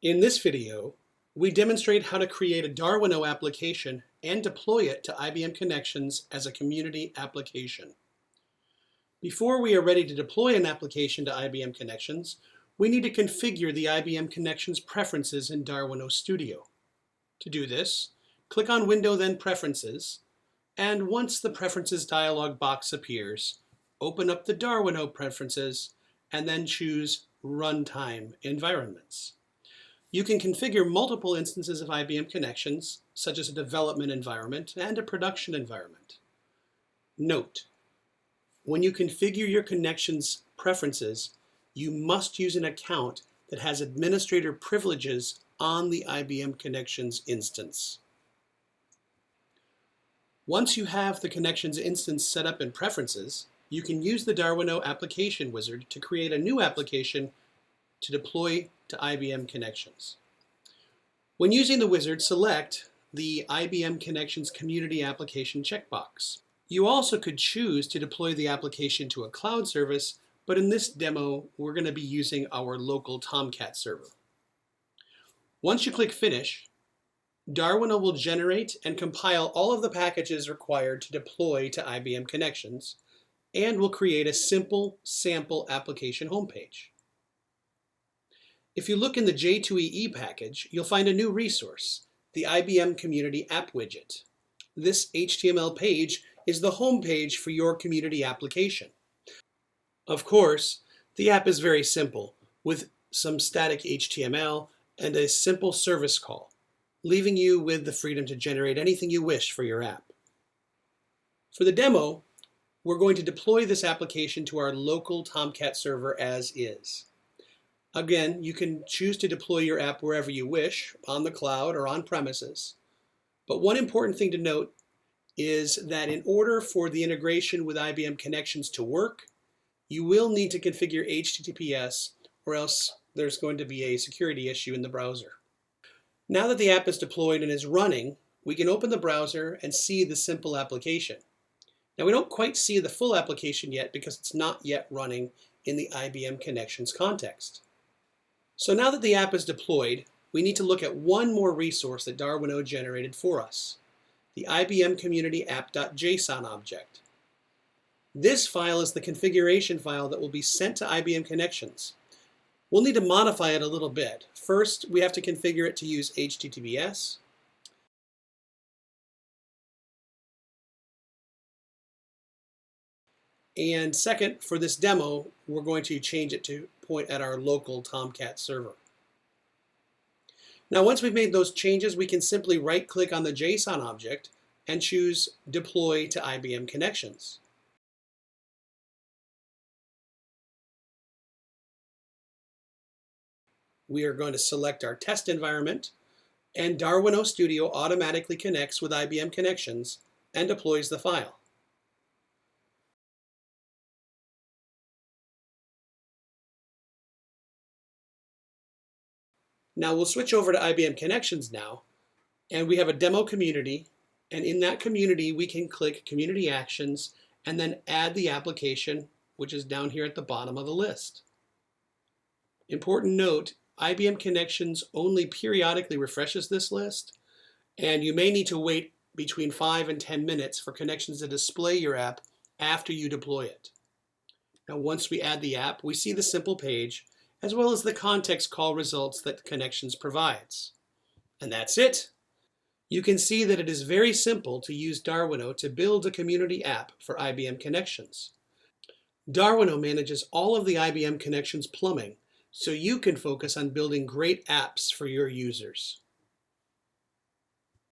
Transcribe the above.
In this video, we demonstrate how to create a Darwino application and deploy it to IBM Connections as a community application. Before we are ready to deploy an application to IBM Connections, we need to configure the IBM Connections preferences in Darwino Studio. To do this, click on Window then Preferences, and once the Preferences dialog box appears, open up the Darwino preferences and then choose Runtime Environments. You can configure multiple instances of IBM Connections, such as a development environment and a production environment. Note, when you configure your Connections preferences, you must use an account that has administrator privileges on the IBM Connections instance. Once you have the Connections instance set up in Preferences, you can use the Darwino application wizard to create a new application to deploy to IBM Connections. When using the wizard, select the IBM Connections Community Application checkbox. You also could choose to deploy the application to a cloud service, but in this demo, we're going to be using our local Tomcat server. Once you click Finish, Darwino will generate and compile all of the packages required to deploy to IBM Connections, and will create a simple sample application homepage. If you look in the J2EE package, you'll find a new resource, the IBM Community App Widget. This HTML page is the home page for your community application. Of course, the app is very simple, with some static HTML and a simple service call, leaving you with the freedom to generate anything you wish for your app. For the demo, we're going to deploy this application to our local Tomcat server as is. Again, you can choose to deploy your app wherever you wish, on the cloud or on premises. But one important thing to note is that in order for the integration with IBM Connections to work, you will need to configure HTTPS, or else there's going to be a security issue in the browser. Now that the app is deployed and is running, we can open the browser and see the simple application. Now, we don't quite see the full application yet because it's not yet running in the IBM Connections context. So now that the app is deployed, we need to look at one more resource that Darwino generated for us, the IBM Community App.json object. This file is the configuration file that will be sent to IBM Connections. We'll need to modify it a little bit. First, we have to configure it to use HTTPS. And second, for this demo, we're going to change it to point at our local Tomcat server. Now, once we've made those changes, we can simply right-click on the JSON object and choose Deploy to IBM Connections. We are going to select our test environment, and Darwino Studio automatically connects with IBM Connections and deploys the file. Now we'll switch over to IBM Connections now, and we have a demo community, and in that community we can click Community Actions and then add the application, which is down here at the bottom of the list. Important note, IBM Connections only periodically refreshes this list, and you may need to wait between 5 and 10 minutes for Connections to display your app after you deploy it. Now once we add the app, we see the simple page, as well as the context call results that Connections provides. And that's it. You can see that it is very simple to use Darwino to build a community app for IBM Connections. Darwino manages all of the IBM Connections plumbing, so you can focus on building great apps for your users.